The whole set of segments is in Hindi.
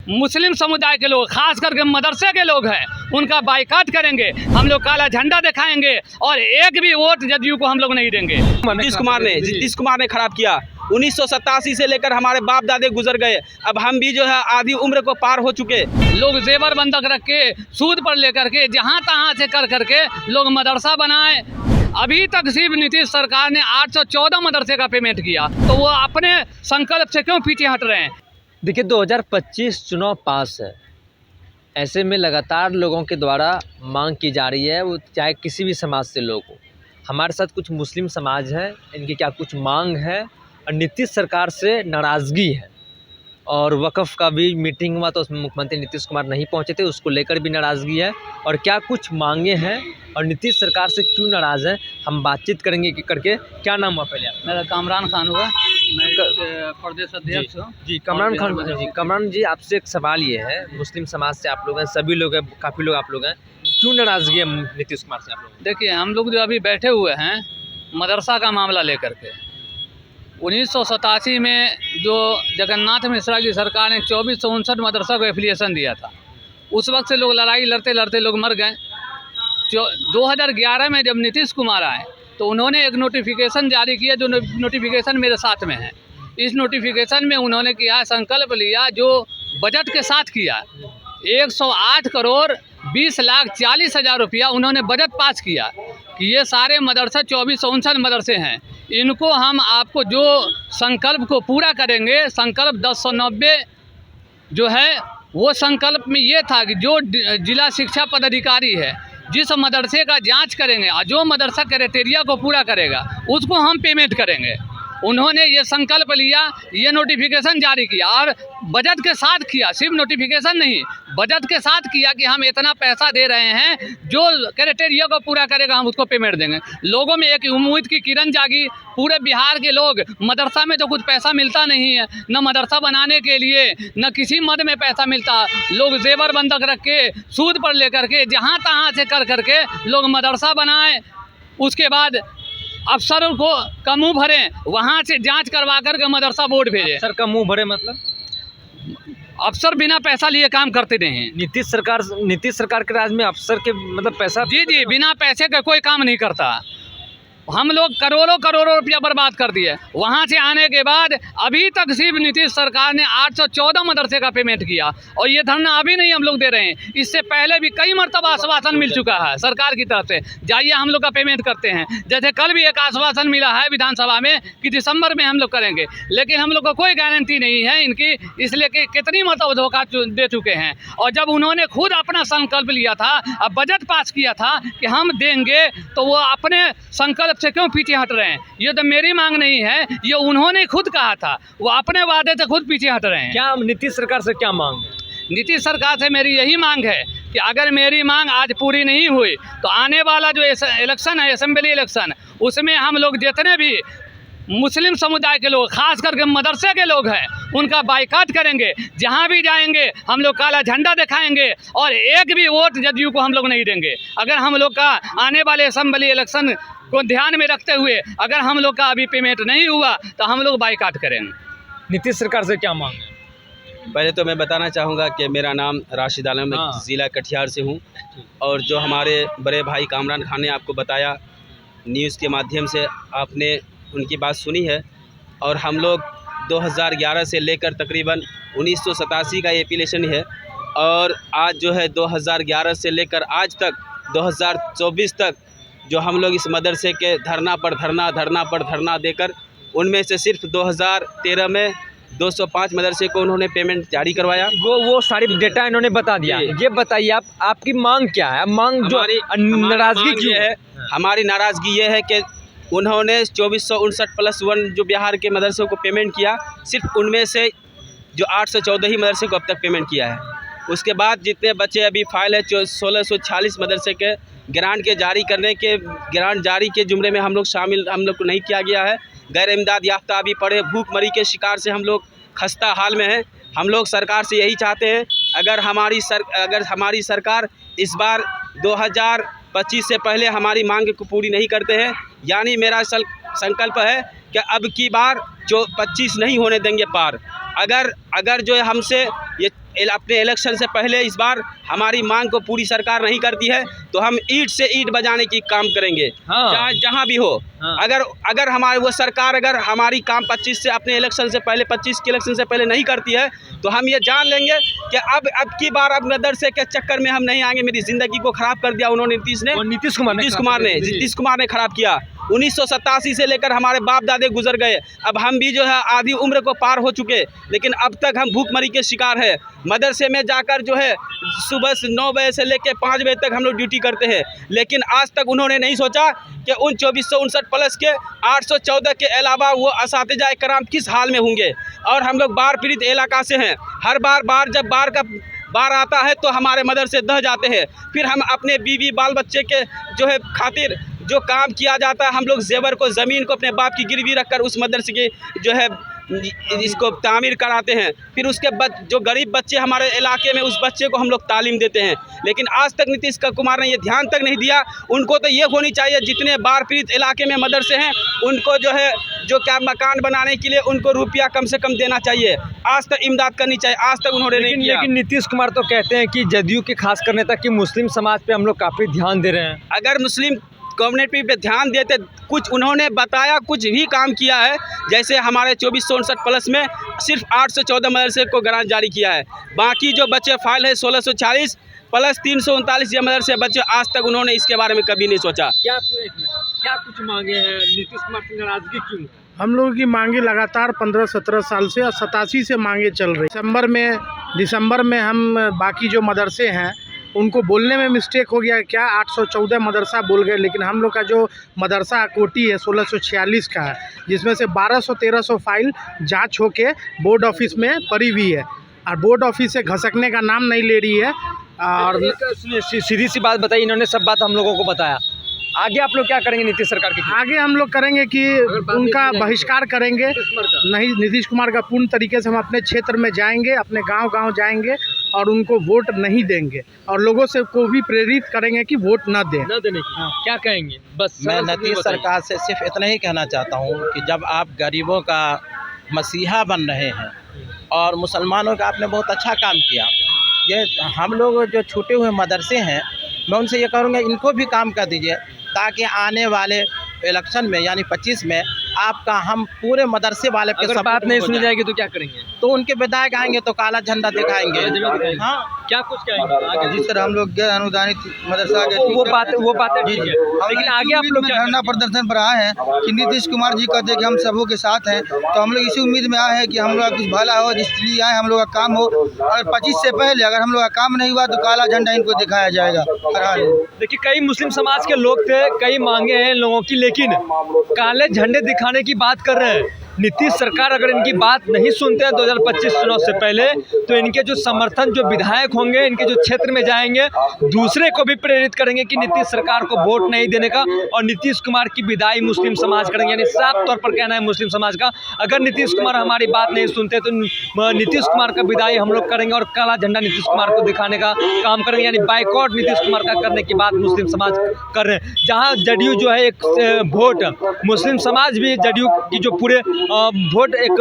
मुस्लिम समुदाय के लोग, खास करके मदरसे के लोग हैं, उनका बाइकाट करेंगे। हम लोग काला झंडा दिखाएंगे और एक भी वोट जदयू को हम लोग नहीं देंगे। नीतीश कुमार ने खराब किया। 1987 से लेकर हमारे बाप दादे गुजर गए, अब हम भी जो है आधी उम्र को पार हो चुके। लोग जेवर बंधक रख के, सूद पर लेकर के, जहाँ तहाँ से कर करके लोग मदरसा बनाए। अभी तक सिर्फ नीतीश सरकार ने 814 मदरसे का पेमेंट किया, तो वो अपने संकल्प से क्यों पीछे हट रहे हैं? देखिए 2025 चुनाव पास है, ऐसे में लगातार लोगों के द्वारा मांग की जा रही है, वो चाहे किसी भी समाज से लोग हो। हमारे साथ कुछ मुस्लिम समाज है, इनकी क्या कुछ मांग है और नीतीश सरकार से नाराज़गी है। और वक़्फ़ का भी मीटिंग हुआ तो उसमें मुख्यमंत्री नीतीश कुमार नहीं पहुंचे थे, उसको लेकर भी नाराज़गी है। और क्या कुछ मांगे हैं और नीतीश सरकार से क्यों नाराज़ हैं, हम बातचीत करेंगे करके। क्या नाम हुआ पहले आपका? मेरा कामरान खान हुआ, मैं प्रदेश अध्यक्ष हूँ। जी कामरान खान जी, कामरान जी आपसे एक सवाल ये है, मुस्लिम समाज से आप लोग हैं, सभी लोग हैं, काफ़ी लोग आप लोग हैं, क्यों नाराज़गी है नीतीश कुमार से आप लोग? देखिए, हम लोग जो अभी बैठे हुए हैं मदरसा का मामला लेकर के, 1987 में जो जगन्नाथ मिश्रा की सरकार ने 2459 मदरसा को एफिलिएशन दिया था, उस वक्त से लोग लड़ाई लड़ते लड़ते लोग मर गए। 2011 में जब नीतीश कुमार आए तो उन्होंने एक नोटिफिकेशन जारी किया, जो नोटिफिकेशन मेरे साथ में है। इस नोटिफिकेशन में उन्होंने किया, संकल्प लिया, जो बजट के साथ किया, 108 करोड़ 20,40,000 रुपया उन्होंने बजट पास किया कि ये सारे मदरसा 2459 मदरसे हैं, इनको हम आपको जो संकल्प को पूरा करेंगे। संकल्प 1090 जो है वो संकल्प में ये था कि जो जिला शिक्षा पदाधिकारी है, जिस मदरसे का जांच करेंगे और जो मदरसा क्राइटेरिया को पूरा करेगा उसको हम पेमेंट करेंगे। उन्होंने ये संकल्प लिया, ये नोटिफिकेशन जारी किया और बजट के साथ किया, सिर्फ नोटिफिकेशन नहीं, बजट के साथ किया कि हम इतना पैसा दे रहे हैं, जो क्राइटेरिया को पूरा करेगा हम उसको पेमेंट देंगे। लोगों में एक उम्मीद की किरण जागी। पूरे बिहार के लोग, मदरसा में तो कुछ पैसा मिलता नहीं है, न मदरसा बनाने के लिए न किसी मद में पैसा मिलता। लोग जेवर बंधक रख के, सूद पर लेकर के, जहाँ तहाँ से कर करके लोग मदरसा बनाए। उसके बाद अफसरों को का मुँह भरें, वहाँ से जांच करवा कर के मदरसा बोर्ड भेजे। अफसर का मुंह भरे मतलब? अफसर बिना पैसा लिए काम करते नहीं। नीतीश सरकार के राज में अफसर के मतलब पैसा? जी, बिना पैसे का कोई काम नहीं करता। हम लोग करोड़ों रुपया बर्बाद कर दिए। वहाँ से आने के बाद अभी तक सिर्फ नीतीश सरकार ने 814 मदरसे का पेमेंट किया, और ये धरना अभी नहीं हम लोग दे रहे हैं, इससे पहले भी कई मरतबा आश्वासन मिल चुका है सरकार की तरफ से, जाइए हम लोग का पेमेंट करते हैं। जैसे कल भी एक आश्वासन मिला है विधानसभा में कि दिसंबर में हम लोग करेंगे, लेकिन हम लोग को कोई गारंटी नहीं है इनकी, इसलिए कि कितनी मरतबा धोखा दे चुके हैं। और जब उन्होंने खुद अपना संकल्प लिया था, अब बजट पास किया था कि हम देंगे, तो वो अपने संकल्प से क्यों पीछे हट रहे हैं? ये तो मेरी मांग नहीं है, ये उन्होंने खुद कहा था, वो अपने वादे से खुद पीछे हट रहे हैं। क्या नीतीश सरकार से क्या मांग है? नीतीश सरकार से मेरी यही मांग है कि अगर मेरी मांग आज पूरी नहीं हुई तो आने वाला जो इलेक्शन है, असेंबली इलेक्शन, उसमें हम लोग जितने भी मुस्लिम समुदाय के लोग, खास करके मदरसे के लोग हैं, उनका बाइकाट करेंगे। जहां भी जाएंगे हम लोग काला झंडा दिखाएंगे और एक भी वोट जदयू को हम लोग नहीं देंगे। अगर हम लोग का आने वाले असेंबली इलेक्शन को ध्यान में रखते हुए अगर हम लोग का अभी पेमेंट नहीं हुआ तो हम लोग बाइकाट करेंगे। नीतीश सरकार से क्या मांग है? पहले तो मैं बताना चाहूँगा कि मेरा नाम राशिद आलम, ज़िला कटिहार से हूँ, और जो हमारे बड़े भाई कामरान खान ने आपको बताया, न्यूज़ के माध्यम से आपने उनकी बात सुनी है। और हम लोग 2011 से लेकर तकरीबन 1987 का एप्लीकेशन है, और आज जो है 2011 से लेकर आज तक 2024 तक जो हम लोग इस मदरसे के धरना पर धरना देकर, उनमें से सिर्फ 2013 में 205 मदरसे को उन्होंने पेमेंट जारी करवाया। वो सारी डेटा इन्होंने बता दिया। ये बताइए आपकी मांग क्या है? मांग जो नाराज़गी क्यों है? हमारी नाराज़गी ये है कि उन्होंने 2459+1 जो बिहार के मदरसों को पेमेंट किया, सिर्फ उनमें से जो 814 ही मदरसे को अब तक पेमेंट किया है। उसके बाद जितने बच्चे अभी फाइल है, 1640 मदरसे के ग्रांट जारी के जुमरे में हम लोग को नहीं किया गया है। गैर इमदाद याफ्ता अभी पड़े भूखमरी के शिकार से हम लोग खस्ता हाल में हैं। हम लोग सरकार से यही चाहते हैं, अगर हमारी सरकार इस बार 2025 से पहले हमारी मांग को पूरी नहीं करते हैं, यानी मेरा संकल्प है कि अब की बार जो 25 नहीं होने देंगे पार। अगर जो है हमसे ये अपने इलेक्शन से पहले इस बार हमारी मांग को पूरी सरकार नहीं करती है तो हम ईंट से ईंट बजाने की काम करेंगे। हाँ। चाहे जहाँ भी हो। हाँ। अगर हमारी वो सरकार अगर हमारी काम 25 से अपने इलेक्शन से पहले 25 के इलेक्शन से पहले नहीं करती है तो हम ये जान लेंगे कि अब की बार अब मदरसे के चक्कर में हम नहीं आएंगे। मेरी ज़िंदगी को ख़राब कर दिया उन्होंने नीतीश कुमार ने ख़राब किया। 1987 से लेकर हमारे बाप दादे गुजर गए, अब हम भी जो है आधी उम्र को पार हो चुके, लेकिन अब तक हम भूखमरी के शिकार है। मदरसे में जाकर जो है सुबह 9 बजे से लेकर 5 बजे तक हम लोग ड्यूटी करते हैं, लेकिन आज तक उन्होंने नहीं सोचा कि उन 2459 प्लस के 814 के अलावा वो असातिज़ा कराम किस हाल में होंगे। और हम लोग बाढ़ पीड़ित इलाका से हैं, हर बार जब बाढ़ आता है तो हमारे मदरसे दह जाते हैं। फिर हम अपने बीवी बाल बच्चे के जो है खातिर जो काम किया जाता है, हम लोग जेवर को ज़मीन को अपने बाप की गिरवी रखकर उस मदरसे के जो है इसको तामीर कराते हैं। फिर उसके जो गरीब बच्चे हमारे इलाके में, उस बच्चे को हम लोग तालीम देते हैं। लेकिन आज तक नीतीश कुमार ने ये ध्यान तक नहीं दिया। उनको तो ये होनी चाहिए जितने बाढ़ पीड़ित इलाके में मदरसे हैं उनको जो है क्या मकान बनाने के लिए उनको रुपया कम से कम देना चाहिए, आज तक इमदाद करनी चाहिए। आज तक उन्होंने नहीं किया। लेकिन नीतीश कुमार तो कहते हैं कि जदयू के खास करने तक कि मुस्लिम समाज पे हम लोग काफ़ी ध्यान दे रहे हैं। अगर मुस्लिम कम्युनिटी पे ध्यान देते, कुछ उन्होंने बताया, कुछ भी काम किया है। जैसे हमारे 2459 प्लस में सिर्फ 814 मदरसे को ग्रांट जारी किया है, बाकी जो बच्चे फाइल है 1640 प्लस 339 ये मदरसे बच्चे, आज तक उन्होंने इसके बारे में कभी नहीं सोचा। क्या कुछ मांगे हैं? नीतीश कुमार की नाराजगी क्यों? हम लोगों की मांगे लगातार 15-17 साल से और 87 से मांगे चल रही। दिसंबर में हम बाकी जो मदरसे हैं उनको बोलने में मिस्टेक हो गया, क्या 814 मदरसा बोल गए, लेकिन हम लोग का जो मदरसा कोटी है 1646 का है, जिसमें से 1200-1300 फाइल जांच होके बोर्ड ऑफिस में पड़ी हुई है और बोर्ड ऑफिस से घसकने का नाम नहीं ले रही है। और सीधी सी बात बताई, इन्होंने सब बात हम लोगों को बताया। आगे आप लोग क्या करेंगे नीतीश सरकार के? आगे हम लोग करेंगे कि उनका बहिष्कार करेंगे। नहीं, नीतीश कुमार का पूर्ण तरीके से हम अपने क्षेत्र में जाएंगे, अपने गांव जाएंगे और उनको वोट नहीं देंगे और लोगों से को भी प्रेरित करेंगे कि वोट न देने की। क्या कहेंगे? बस मैं नीतीश सरकार से सिर्फ इतना ही कहना चाहता हूँ कि जब आप गरीबों का मसीहा बन रहे हैं और मुसलमानों का आपने बहुत अच्छा काम किया, ये हम लोग जो छूटे हुए मदरसे हैं, मैं उनसे ये करूँगा इनको भी काम कर दीजिए ताकि आने वाले इलेक्शन में यानी 25 में आपका हम पूरे मदरसे वाले पे अगर बात नहीं सुनी जाएगी तो क्या करेंगे? तो उनके विधायक आएंगे तो काला झंडा दिखाएंगे। हाँ, क्या कुछ कहेंगे आगे? जिस तरह हम लोग गैर अनुदानित मदरसा के वो बातें ठीक है, लेकिन आगे आप लोग धरना प्रदर्शन पर आए हैं कि नीतीश कुमार जी कहते हैं कि हम सबों के साथ हैं, तो हम लोग इसी उम्मीद में आए हैं कि हम लोग कुछ भला हो, इसलिए आए हम लोग का काम हो। और 25 से पहले अगर हम लोग का काम नहीं हुआ तो काला झंडा इनको दिखाया जाएगा। देखिए, कई मुस्लिम समाज के लोग थे, कई मांगे हैं लोगों की, लेकिन काले झंडे दिखाने की बात कर रहे हैं। नीतीश सरकार अगर इनकी बात नहीं सुनते हैं 2025 चुनाव से पहले, तो इनके जो समर्थन जो विधायक होंगे, इनके जो क्षेत्र में जाएंगे, दूसरे को भी प्रेरित करेंगे कि नीतीश सरकार को वोट नहीं देने का, और नीतीश कुमार की विदाई मुस्लिम समाज करेंगे। यानी साफ तौर पर कहना है मुस्लिम समाज का, अगर नीतीश कुमार हमारी बात नहीं सुनते तो नीतीश कुमार का विदाई हम लोग करेंगे और काला झंडा नीतीश कुमार को दिखाने का काम करेंगे। यानी बाइकआउट नीतीश कुमार का करने की बात मुस्लिम समाज कर रहे हैं। जहाँ जदयू जो है एक वोट, मुस्लिम समाज भी जदयू की जो पूरे वोट एक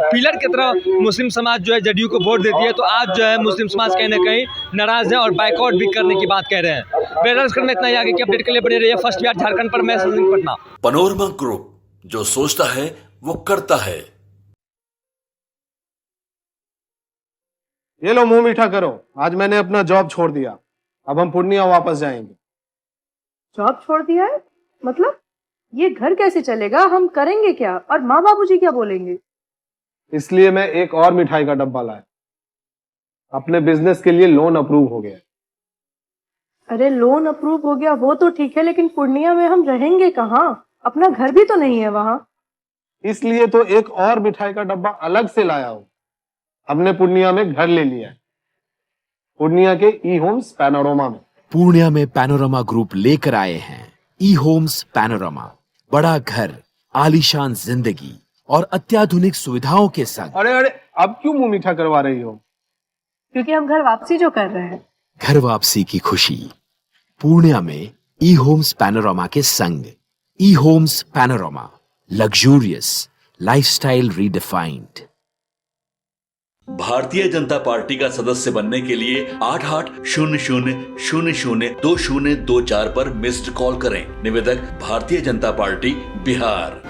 पिलर की तरह मुस्लिम समाज जो है जदयू को वोट देती है, तो आज जो है मुस्लिम समाज कहीं ना कहीं नाराज है और बाइकआउट भी करने की बात कह रहे हैं। बेहतर में इतना ही, आगे की अपडेट के लिए बने रहिए फर्स्ट बिहार झारखंड पर। मैं पटना। पैनोरमा ग्रुप, जो सोचता है वो करता है। ये लो मुंह मीठा करो, आज मैंने अपना जॉब छोड़ दिया, अब हम पूर्णिया वापस जाएंगे। जॉब छोड़ दिया है? मतलब ये घर कैसे चलेगा? हम करेंगे क्या? और माँ बाबूजी क्या बोलेंगे? इसलिए मैं एक और मिठाई का डब्बा लाया, अपने बिजनेस के लिए लोन अप्रूव हो गया। अरे लोन अप्रूव हो गया वो तो ठीक है, लेकिन पूर्णिया में हम रहेंगे कहाँ? अपना घर भी तो नहीं है वहाँ। इसलिए तो एक और मिठाई का डब्बा अलग से लाया हूँ। हमने पूर्णिया में घर ले लिया है, पूर्णिया के ई होम्स पैनोरमा में। पूर्णिया में पैनोरमा ग्रुप लेकर आए हैं ई होम्स पैनोरमा, बड़ा घर, आलीशान जिंदगी और अत्याधुनिक सुविधाओं के संग। अरे अब क्यों मुंह मीठा करवा रही हो? क्योंकि हम घर वापसी जो कर रहे हैं। घर वापसी की खुशी पूर्णिया में ई होम्स पैनोरमा के संग। E Homes Panorama, luxurious lifestyle redefined. Bharatiya Janata party का सदस्य बनने के लिए 8800002024 पर मिस्ड कॉल करें। निवेदक भारतीय जनता पार्टी बिहार।